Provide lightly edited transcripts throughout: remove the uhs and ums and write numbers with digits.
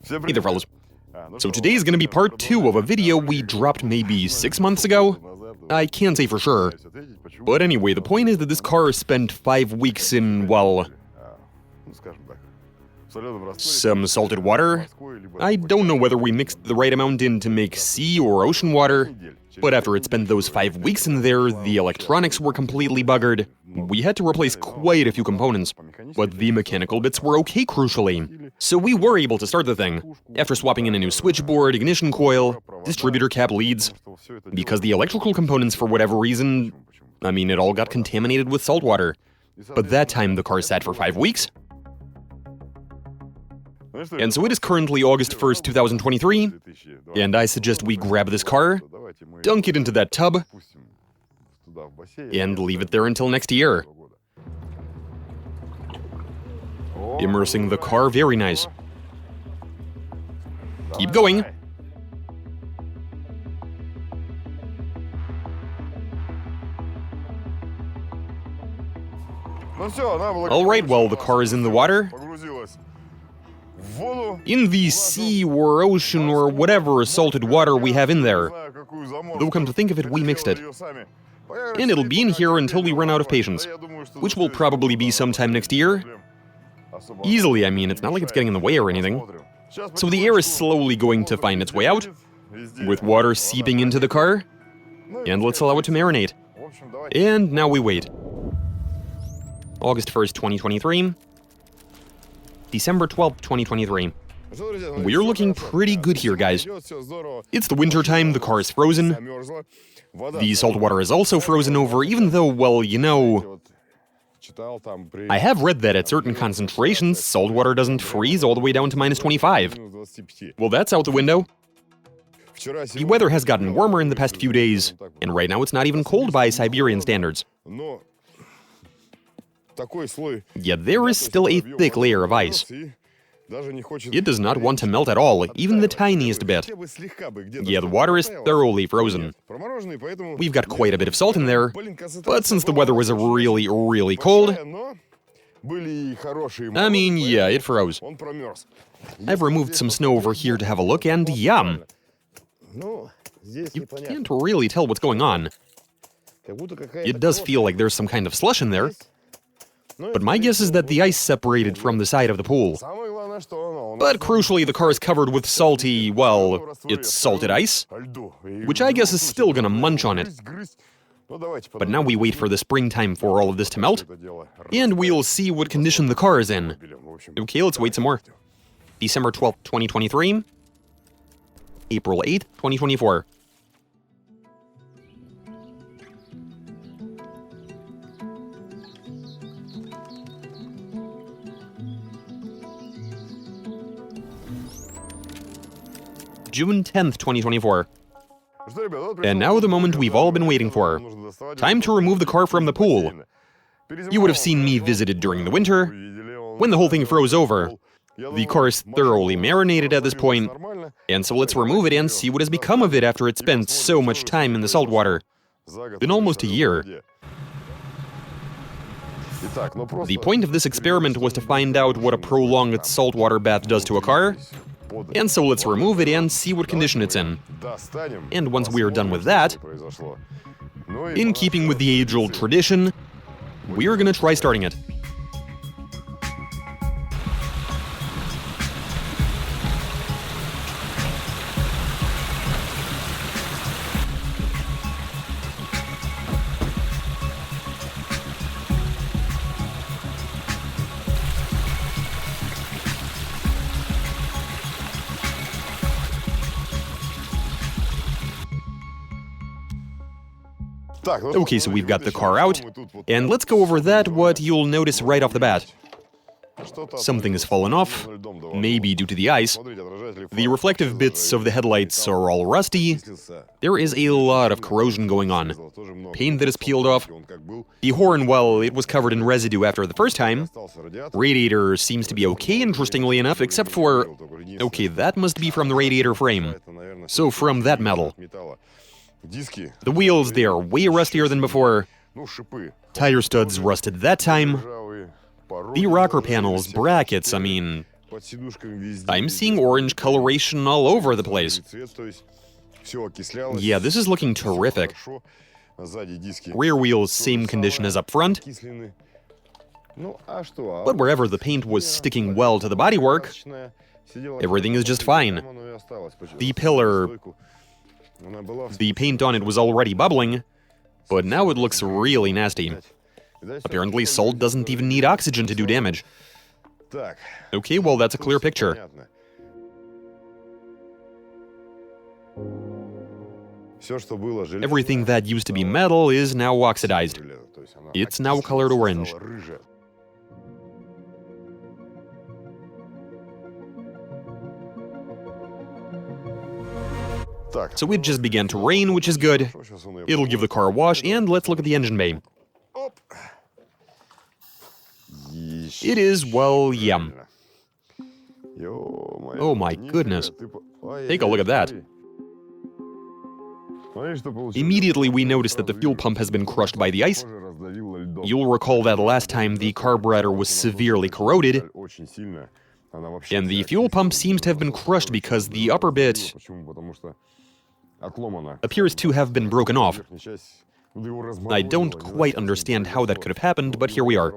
Hey there, fellas. So today's gonna be part 2 of a video we dropped maybe 6 months ago? I can't say for sure. But anyway, the point is that this car spent 5 weeks in, well, some salted water. I don't know whether we mixed the right amount in to make sea or ocean water, but after it spent those 5 weeks in there, the electronics were completely buggered. We had to replace quite a few components, but the mechanical bits were okay, crucially. So we were able to start the thing, after swapping in a new switchboard, ignition coil, distributor cap leads, because the electrical components, for whatever reason, it all got contaminated with salt water. But that time the car sat for 5 weeks. And so it is currently August 1st, 2023, and I suggest we grab this car, dunk it into that tub, and leave it there until next year. Immersing the car, very nice. Keep going. Alright, well, the car is in the water. In the sea or ocean or whatever salted water we have in there. Though come to think of it, we mixed it. And it'll be in here until we run out of patience, which will probably be sometime next year. Easily, it's not like it's getting in the way or anything. So the air is slowly going to find its way out, with water seeping into the car, and let's allow it to marinate. And now we wait. August 1st, 2023. December 12th, 2023. We're looking pretty good here, guys. It's the winter time, the car is frozen. The salt water is also frozen over, even though, well, I have read that at certain concentrations, salt water doesn't freeze all the way down to -25. Well, that's out the window. The weather has gotten warmer in the past few days, and right now it's not even cold by Siberian standards. Yet there is still a thick layer of ice. It does not want to melt at all, even the tiniest bit. Yeah, the water is thoroughly frozen. We've got quite a bit of salt in there, but since the weather was really, really cold, yeah, it froze. I've removed some snow over here to have a look, and yum! You can't really tell what's going on. It does feel like there's some kind of slush in there. But my guess is that the ice separated from the side of the pool. But crucially, the car is covered with salty, well, it's salted ice, which I guess is still gonna munch on it. But now we wait for the springtime for all of this to melt, and we'll see what condition the car is in. Okay, let's wait some more. December 12th, 2023. April 8th, 2024. June 10th, 2024. And now the moment we've all been waiting for. Time to remove the car from the pool. You would have seen me visit it during the winter, when the whole thing froze over. The car is thoroughly marinated at this point, and so let's remove it and see what has become of it after it spent so much time in the salt water. Been almost a year. The point of this experiment was to find out what a prolonged saltwater bath does to a car, and so let's remove it and see what condition it's in. And once we are done with that, in keeping with the age-old tradition, we are gonna try starting it. Okay, so we've got the car out, and let's go over what you'll notice right off the bat. Something has fallen off, maybe due to the ice. The reflective bits of the headlights are all rusty. There is a lot of corrosion going on. Paint that is peeled off. The horn, well, it was covered in residue after the first time. Radiator seems to be okay, interestingly enough, except for... Okay, that must be from the radiator frame. So from that metal. The wheels, they are way rustier than before. Tire studs rusted that time. The rocker panels, brackets, I'm seeing orange coloration all over the place. Yeah, this is looking terrific. Rear wheels, same condition as up front. But wherever the paint was sticking well to the bodywork, everything is just fine. The pillar, the paint on it was already bubbling, but now it looks really nasty. Apparently, salt doesn't even need oxygen to do damage. Okay, well, that's a clear picture. Everything that used to be metal is now oxidized. It's now colored orange. So it just began to rain, which is good. It'll give the car a wash, and let's look at the engine bay. It is, well, yum. Oh my goodness. Take a look at that. Immediately we notice that the fuel pump has been crushed by the ice. You'll recall that last time the carburetor was severely corroded, and the fuel pump seems to have been crushed because the upper bit appears to have been broken off. I don't quite understand how that could have happened, but here we are.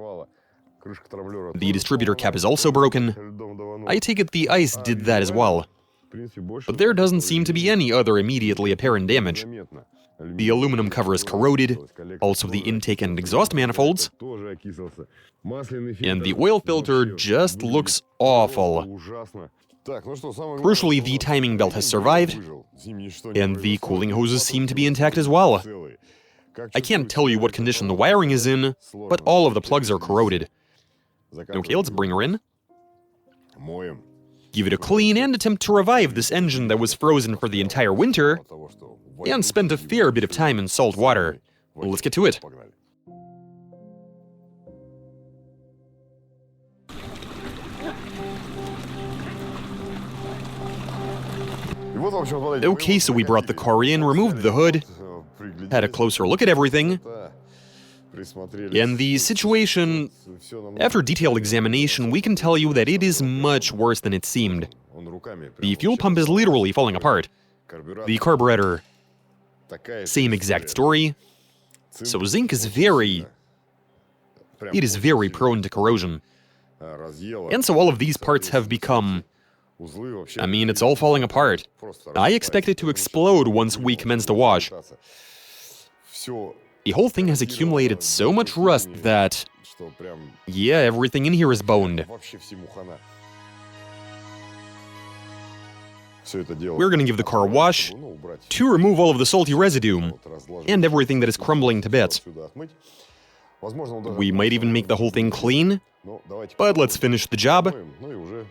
The distributor cap is also broken. I take it the ice did that as well. But there doesn't seem to be any other immediately apparent damage. The aluminum cover is corroded, also the intake and exhaust manifolds, and the oil filter just looks awful. Crucially, the timing belt has survived, and the cooling hoses seem to be intact as well. I can't tell you what condition the wiring is in, but all of the plugs are corroded. Okay, let's bring her in. Give it a clean and attempt to revive this engine that was frozen for the entire winter and spent a fair bit of time in salt water. Well, let's get to it. Okay, so we brought the car in, removed the hood, had a closer look at everything, and the situation, after detailed examination, we can tell you that it is much worse than it seemed. The fuel pump is literally falling apart. The carburetor, same exact story. So zinc is very prone to corrosion. And so all of these parts have become, I mean, it's all falling apart. I expect it to explode once we commence the wash. The whole thing has accumulated so much rust that, yeah, everything in here is boned. We're gonna give the car a wash to remove all of the salty residue and everything that is crumbling to bits. We might even make the whole thing clean, but let's finish the job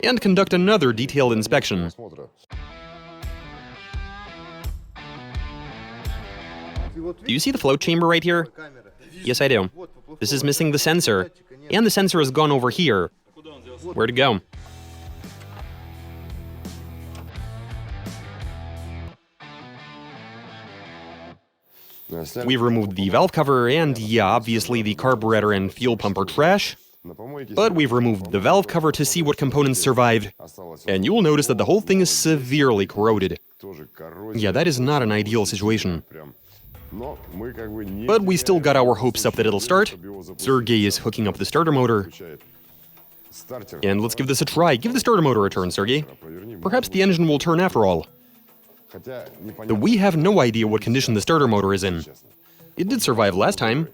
and conduct another detailed inspection. Do you see the float chamber right here? Yes, I do. This is missing the sensor, and the sensor has gone over here. Where'd it go? We've removed the valve cover, and yeah, obviously the carburetor and fuel pump are trash. But we've removed the valve cover to see what components survived, and you'll notice that the whole thing is severely corroded. Yeah, that is not an ideal situation. But we still got our hopes up that it'll start. Sergey is hooking up the starter motor. And let's give this a try. Give the starter motor a turn, Sergey. Perhaps the engine will turn after all. We have no idea what condition the starter motor is in. It did survive last time.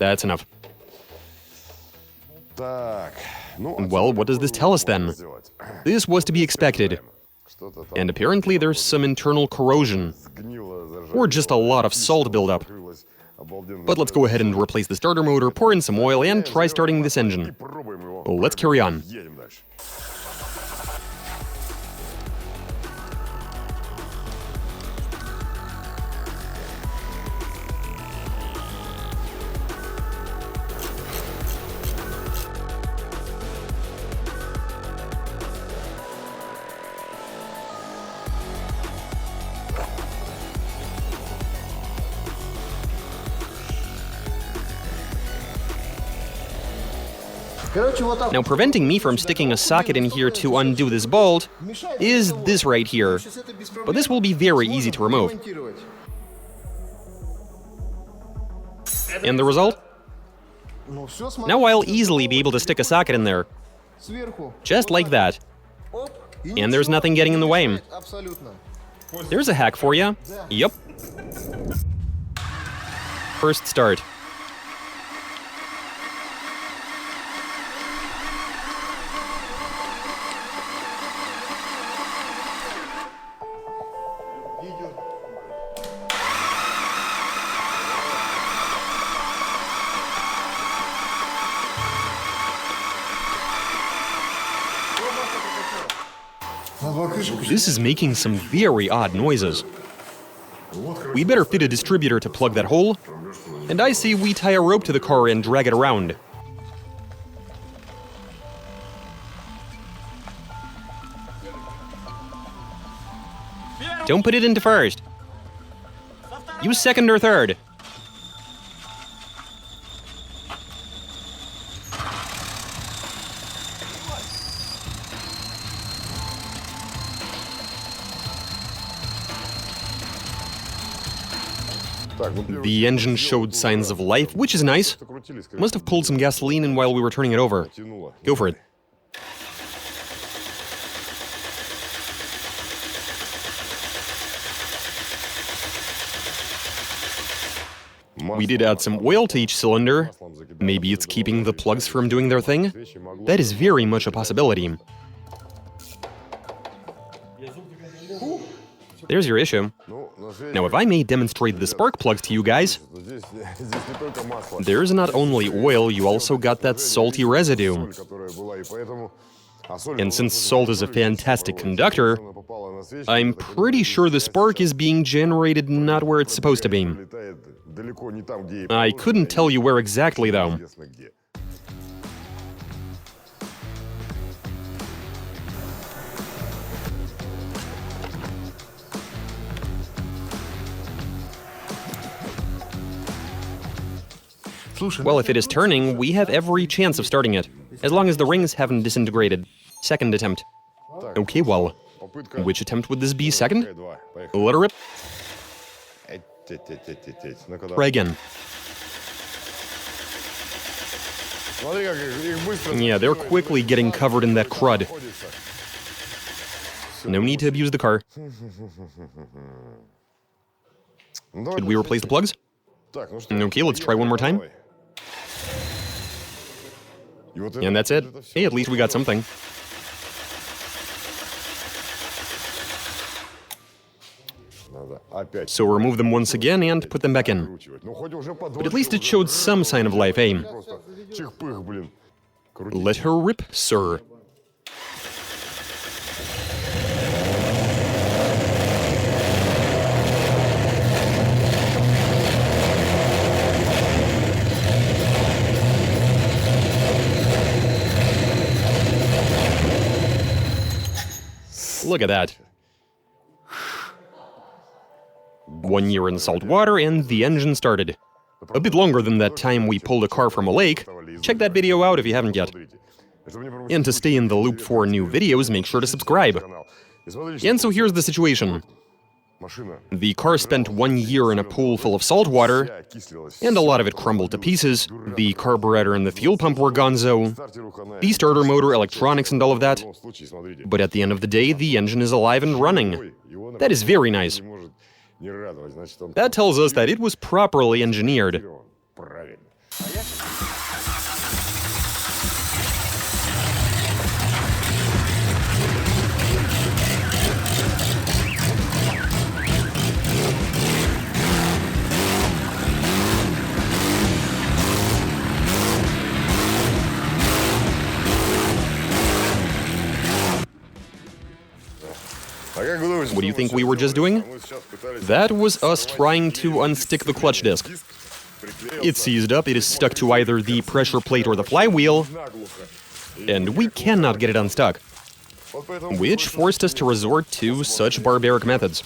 That's enough. Well, what does this tell us then? This was to be expected. And apparently there's some internal corrosion, or just a lot of salt buildup. But let's go ahead and replace the starter motor, pour in some oil, and try starting this engine. Well, let's carry on. Now, preventing me from sticking a socket in here to undo this bolt is this right here, but this will be very easy to remove. And the result? Now I'll easily be able to stick a socket in there. Just like that. And there's nothing getting in the way. There's a hack for you. Yup. First start. This is making some very odd noises. We better fit a distributor to plug that hole, and I say we tie a rope to the car and drag it around. Don't put it into first. Use second or third. The engine showed signs of life, which is nice. Must have pulled some gasoline in while we were turning it over. Go for it. We did add some oil to each cylinder. Maybe it's keeping the plugs from doing their thing? That is very much a possibility. There's your issue. Now, if I may demonstrate the spark plugs to you guys, there's not only oil, you also got that salty residue. And since salt is a fantastic conductor, I'm pretty sure the spark is being generated not where it's supposed to be. I couldn't tell you where exactly, though. Well, if it is turning, we have every chance of starting it, as long as the rings haven't disintegrated. Second attempt. Okay, well, which attempt would this be second? Let her rip. Try again. Yeah, they're quickly getting covered in that crud. No need to abuse the car. Should we replace the plugs? Okay, let's try one more time. And that's it. Hey, at least we got something. So remove them once again and put them back in. But at least it showed some sign of life, eh? Let her rip, sir. Look at that. 1 year in salt water and the engine started. A bit longer than that time we pulled a car from a lake. Check that video out if you haven't yet. And to stay in the loop for new videos, make sure to subscribe. And so here's the situation. The car spent 1 year in a pool full of salt water, and a lot of it crumbled to pieces. The carburetor and the fuel pump were gonzo, the starter motor, electronics and all of that. But at the end of the day, the engine is alive and running. That is very nice. That tells us that it was properly engineered. What do you think we were just doing? That was us trying to unstick the clutch disc. It's seized up, it is stuck to either the pressure plate or the flywheel, and we cannot get it unstuck, which forced us to resort to such barbaric methods.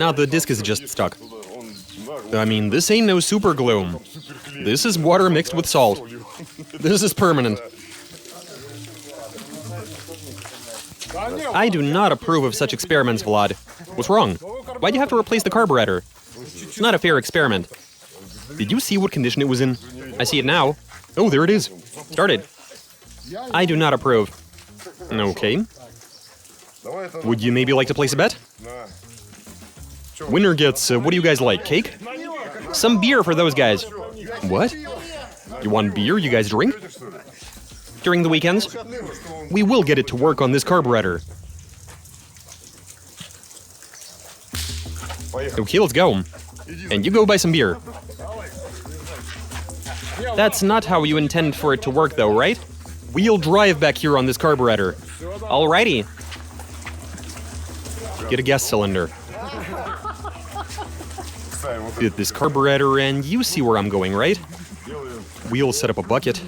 Ah, the disc is just stuck. I mean, this ain't no super glue. This is water mixed with salt. This is permanent. I do not approve of such experiments, Vlad. What's wrong? Why'd you have to replace the carburetor? It's not a fair experiment. Did you see what condition it was in? I see it now. Oh, there it is. Start it. I do not approve. Okay. Would you maybe like to place a bet? Winner gets, what do you guys like, cake? Some beer for those guys. What? You want beer you guys drink? During the weekends? We will get it to work on this carburetor. Okay, let's go. And you go buy some beer. That's not how you intend for it to work though, right? We'll drive back here on this carburetor. Alrighty. Get a gas cylinder. Get this carburetor and you see where I'm going, right? We'll set up a bucket.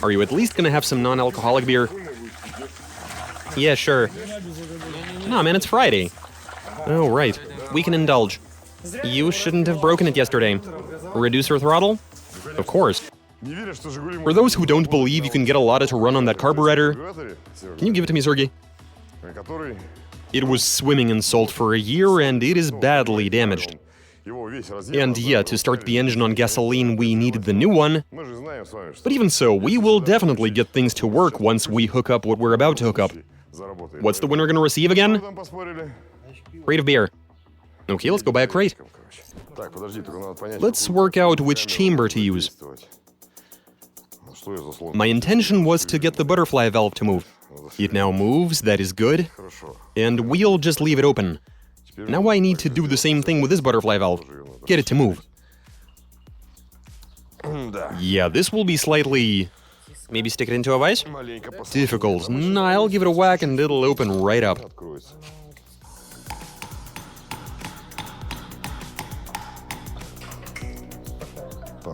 Are you at least gonna have some non-alcoholic beer? Yeah, sure. Nah, man, it's Friday. Oh, right. We can indulge. You shouldn't have broken it yesterday. Reducer throttle? Of course. For those who don't believe you can get a Lada to run on that carburetor, can you give it to me, Sergey? It was swimming in salt for a year and it is badly damaged. And yeah, to start the engine on gasoline, we needed the new one. But even so, we will definitely get things to work once we hook up what we're about to hook up. What's the winner gonna receive again? Crate of beer. Okay, let's go buy a crate. Let's work out which chamber to use. My intention was to get the butterfly valve to move. It now moves, that is good. And we'll just leave it open. Now I need to do the same thing with this butterfly valve. Get it to move. Yeah, this will be slightly... Maybe stick it into a vise? Difficult. Nah, I'll give it a whack and it'll open right up.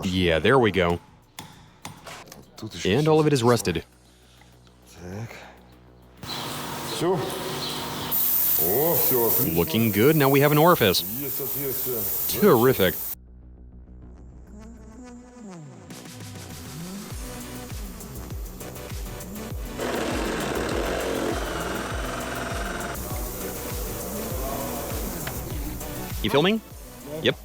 Yeah, there we go. And all of it is rusted. Looking good, now we have an orifice. Terrific. You filming? Yep.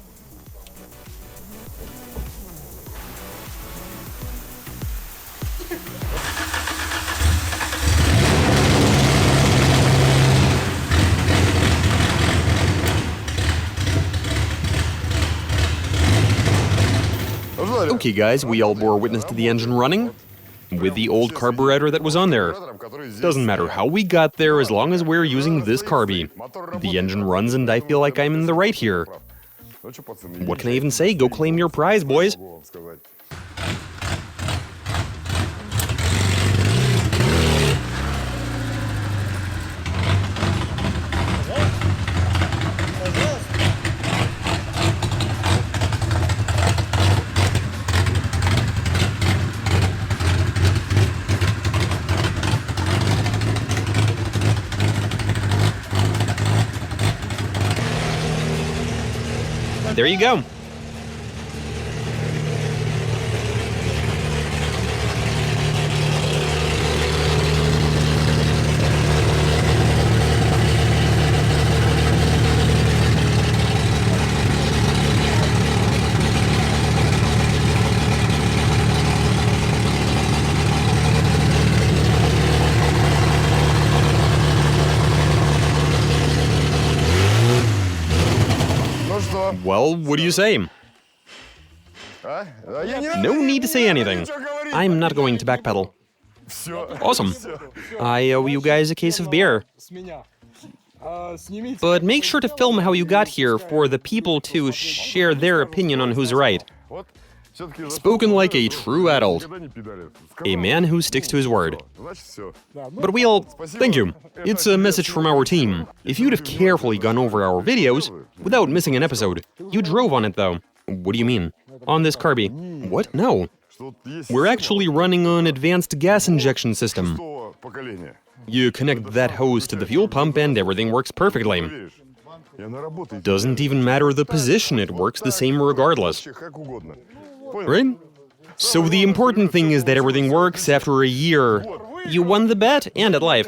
Okay guys, we all bore witness to the engine running with the old carburetor that was on there. Doesn't matter how we got there as long as we're using this carby. The engine runs and I feel like I'm in the right here. What can I even say? Go claim your prize, boys. There you go. Well, what do you say? No need to say anything. I'm not going to backpedal. Awesome. I owe you guys a case of beer. But make sure to film how you got here for the people to share their opinion on who's right. Spoken like a true adult. A man who sticks to his word. But we'll... Thank you. It's a message from our team. If you'd have carefully gone over our videos, without missing an episode, you drove on it though. What do you mean? On this carby. What? No. We're actually running an advanced gas injection system. You connect that hose to the fuel pump and everything works perfectly. Doesn't even matter the position, it works the same regardless. Right? So the important thing is that everything works after a year. You won the bet and at life.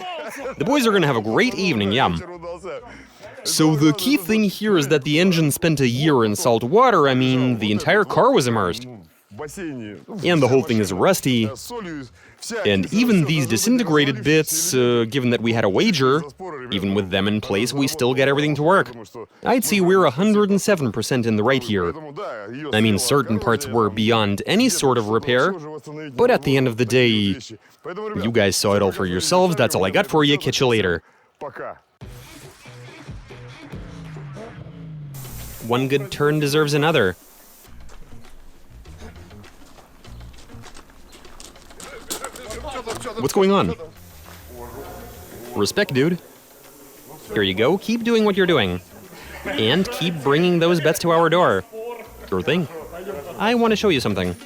The boys are gonna have a great evening, yum. So the key thing here is that the engine spent a year in salt water. I mean, the entire car was immersed. And the whole thing is rusty. And even these disintegrated bits, given that we had a wager, even with them in place, we still get everything to work. I'd say we're 107% in the right here. I mean, certain parts were beyond any sort of repair, but at the end of the day, you guys saw it all for yourselves. That's all I got for you. Catch you later. One good turn deserves another. What's going on? Respect, dude. Here you go. Keep doing what you're doing. And keep bringing those bets to our door. Sure thing. I want to show you something.